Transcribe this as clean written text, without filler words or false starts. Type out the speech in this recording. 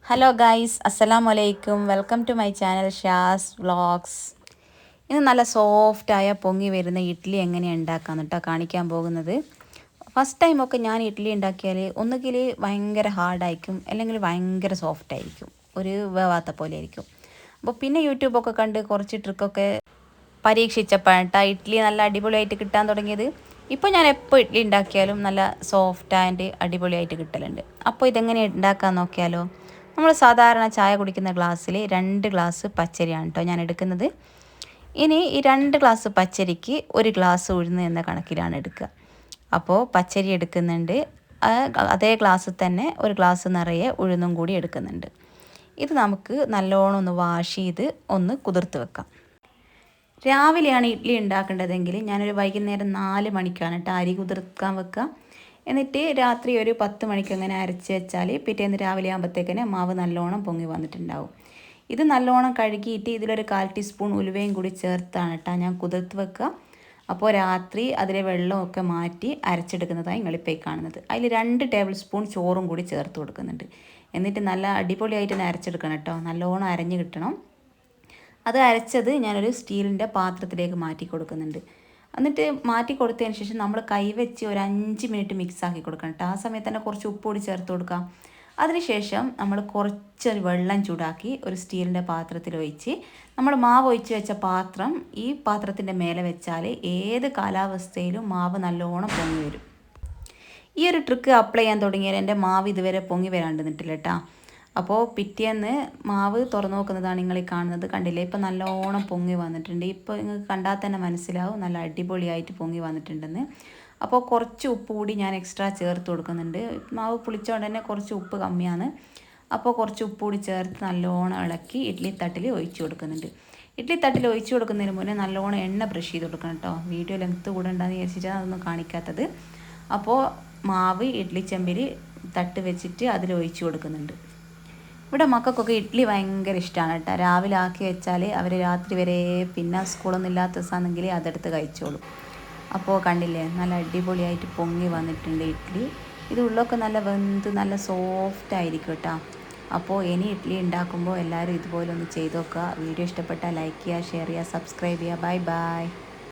Hello guys, അസ്സലാമു അലൈക്കും. Welcome to my channel Shaz vlogs. ഇന്ന് നല്ല സോഫ്റ്റായ പൊങ്ങി വരുന്ന ഇഡ്ഡലി എങ്ങനെയാണ് ഉണ്ടാക്കാന്ന് കേട്ടോ കാണിക്കാൻ പോകുന്നത്. ഫസ്റ്റ് ടൈമൊക്കെ ഞാൻ ഇഡ്ഡലി ഉണ്ടാക്കിയാൽ ഒന്നുകിൽ ഭയങ്കര ഹാർഡായിരിക്കും, അല്ലെങ്കിൽ ഭയങ്കര സോഫ്റ്റായിരിക്കും, ഒരു വേവാത്ത പോലെ ആയിരിക്കും. അപ്പോൾ പിന്നെ യൂട്യൂബൊക്കെ കണ്ട് കുറച്ച് ട്രിക്കൊക്കെ പരീക്ഷിച്ചപ്പോഴാണ് ഇഡ്ഡലി നല്ല അടിപൊളിയായിട്ട് കിട്ടാൻ തുടങ്ങിയത്. ഇപ്പോൾ ഞാൻ എപ്പോൾ ഇഡ്ഡലി ഉണ്ടാക്കിയാലും നല്ല സോഫ്റ്റ് ആൻഡ് അടിപൊളിയായിട്ട് കിട്ടലുണ്ട്. അപ്പോൾ ഇതെങ്ങനെ ഉണ്ടാക്കാൻ നോക്കിയാലോ. നമ്മൾ സാധാരണ ചായ കുടിക്കുന്ന ഗ്ലാസ്സിൽ 2 ഗ്ലാസ് പച്ചരിയാണ് കേട്ടോ ഞാൻ എടുക്കുന്നത്. ഇനി ഈ 2 ഗ്ലാസ് പച്ചരിക്ക് 1 ഗ്ലാസ് ഉഴുന്ന് എന്ന കണക്കിലാണ് എടുക്കുക. അപ്പോൾ പച്ചരി എടുക്കുന്നുണ്ട്, അതേ ഗ്ലാസ്സിൽ തന്നെ 1 ഗ്ലാസ് നിറയെ ഉഴുന്നും കൂടി എടുക്കുന്നുണ്ട്. ഇത് നമുക്ക് നല്ലോണം ഒന്ന് വാഷ് ചെയ്ത് ഒന്ന് കുതിർത്ത് വെക്കാം. രാവിലെയാണ് ഇഡ്ഡലി ഉണ്ടാക്കേണ്ടതെങ്കിൽ ഞാനൊരു വൈകുന്നേരം 4 മണിക്കാണ് കേട്ടോ അരി കുതിർക്കാൻ വെക്കുക. എന്നിട്ട് രാത്രി ഒരു 10 മണിക്ക് അങ്ങനെ അരച്ച് വെച്ചാൽ പിറ്റേന്ന് രാവിലെ ആകുമ്പോഴത്തേക്കിന് മാവ് നല്ലോണം പൊങ്ങി വന്നിട്ടുണ്ടാവും. ഇത് നല്ലോണം കഴുകിയിട്ട് ഇതിലൊരു 1/4 ടീസ്പൂൺ ഉലുവയും കൂടി ചേർത്താണ് കേട്ടോ ഞാൻ കുതിർത്ത് വെക്കുക. അപ്പോൾ രാത്രി അതിലെ വെള്ളമൊക്കെ മാറ്റി അരച്ചെടുക്കുന്നതായി നിങ്ങളിപ്പോൾ കാണുന്നത്. അതിൽ 2 ടേബിൾ സ്പൂൺ ചോറും കൂടി ചേർത്ത് കൊടുക്കുന്നുണ്ട്. എന്നിട്ട് നല്ല അടിപൊളിയായിട്ട് തന്നെ അരച്ചെടുക്കണം കേട്ടോ, നല്ലോണം അരഞ്ഞ് കിട്ടണം. അത് അരച്ചത് ഞാനൊരു സ്റ്റീലിൻ്റെ പാത്രത്തിലേക്ക് മാറ്റി കൊടുക്കുന്നുണ്ട്. എന്നിട്ട് മാറ്റി കൊടുത്തതിന് ശേഷം നമ്മൾ കൈവച്ച് ഒരു 5 മിനിറ്റ് മിക്സ് ആക്കി കൊടുക്കണം കേട്ടോ. ആ സമയത്ത് തന്നെ കുറച്ച് ഉപ്പ് കൂടി ചേർത്ത് കൊടുക്കാം. അതിനുശേഷം നമ്മൾ കുറച്ച് വെള്ളം ചൂടാക്കി ഒരു സ്റ്റീലിൻ്റെ പാത്രത്തിൽ ഒഴിച്ച് നമ്മൾ മാവ് ഒഴിച്ച് വെച്ച പാത്രം ഈ പാത്രത്തിൻ്റെ മേലെ വെച്ചാൽ ഏത് കാലാവസ്ഥയിലും മാവ് നല്ലോണം പൊങ്ങി വരും. ഈ ഒരു ട്രിക്ക് അപ്ലൈ ചെയ്യാൻ തുടങ്ങിയാൽ എൻ്റെ മാവ് ഇതുവരെ പൊങ്ങി വരാണ്ട് നിന്നിട്ടില്ല കേട്ടോ. അപ്പോൾ പിറ്റേന്ന് മാവ് തുറന്നു നോക്കുന്നതാണ് നിങ്ങൾ ഈ കാണുന്നത്. കണ്ടില്ലേ, ഇപ്പോൾ നല്ലോണം പൊങ്ങി വന്നിട്ടുണ്ട്. ഇപ്പോൾ നിങ്ങൾക്ക് കണ്ടാൽ തന്നെ മനസ്സിലാവും നല്ല അടിപൊളിയായിട്ട് പൊങ്ങി വന്നിട്ടുണ്ടെന്ന്. അപ്പോൾ കുറച്ച് ഉപ്പ് കൂടി ഞാൻ എക്സ്ട്രാ ചേർത്ത് കൊടുക്കുന്നുണ്ട്. മാവ് പുളിച്ചോണ്ട് തന്നെ കുറച്ച് ഉപ്പ് കമ്മിയാണ്. അപ്പോൾ കുറച്ച് ഉപ്പ് കൂടി ചേർത്ത് നല്ലോണം ഇളക്കി ഇഡ്ഡലി തട്ടിൽ ഒഴിച്ചു കൊടുക്കുന്നുണ്ട്. ഇഡ്ഡലി തട്ടിൽ ഒഴിച്ചു കൊടുക്കുന്നതിന് മുന്നേ നല്ലോണം എണ്ണ ബ്രഷ് ചെയ്ത് കൊടുക്കണം കേട്ടോ. വീഡിയോ ലെങ്ത്ത് കൂടെ ഉണ്ടാകുന്ന വിചാരിച്ചിട്ടാണ് അതൊന്നും കാണിക്കാത്തത്. അപ്പോൾ മാവ് ഇഡ്ഡലി ചെമ്പിൽ തട്ട് വെച്ചിട്ട് അതിൽ ഒഴിച്ചു കൊടുക്കുന്നുണ്ട്. ഇവിടെ മക്കൾക്കൊക്കെ ഇഡ്ഡലി ഭയങ്കര ഇഷ്ടമാണ് കേട്ടോ. രാവിലെ ആക്കി വെച്ചാൽ അവർ രാത്രി വരെ, പിന്നെ സ്കൂളൊന്നും ഇല്ലാത്ത ദിവസമാണെങ്കിൽ അതെടുത്ത് കഴിച്ചോളും. അപ്പോൾ കണ്ടില്ലേ, നല്ല അടിപൊളിയായിട്ട് പൊങ്ങി വന്നിട്ടുണ്ട് ഇഡ്ഡലി. ഇത് ഉള്ളൊക്കെ നല്ല വെന്ത് നല്ല സോഫ്റ്റ് ആയിരിക്കും കേട്ടോ. അപ്പോൾ ഇനി ഇഡ്ഡലി ഉണ്ടാക്കുമ്പോൾ എല്ലാവരും ഇതുപോലെ ഒന്ന് ചെയ്ത് നോക്കുക. വീഡിയോ ഇഷ്ടപ്പെട്ടാൽ ലൈക്ക് ചെയ്യുക, ഷെയർ ചെയ്യുക, സബ്സ്ക്രൈബ് ചെയ്യുക. Bye bye.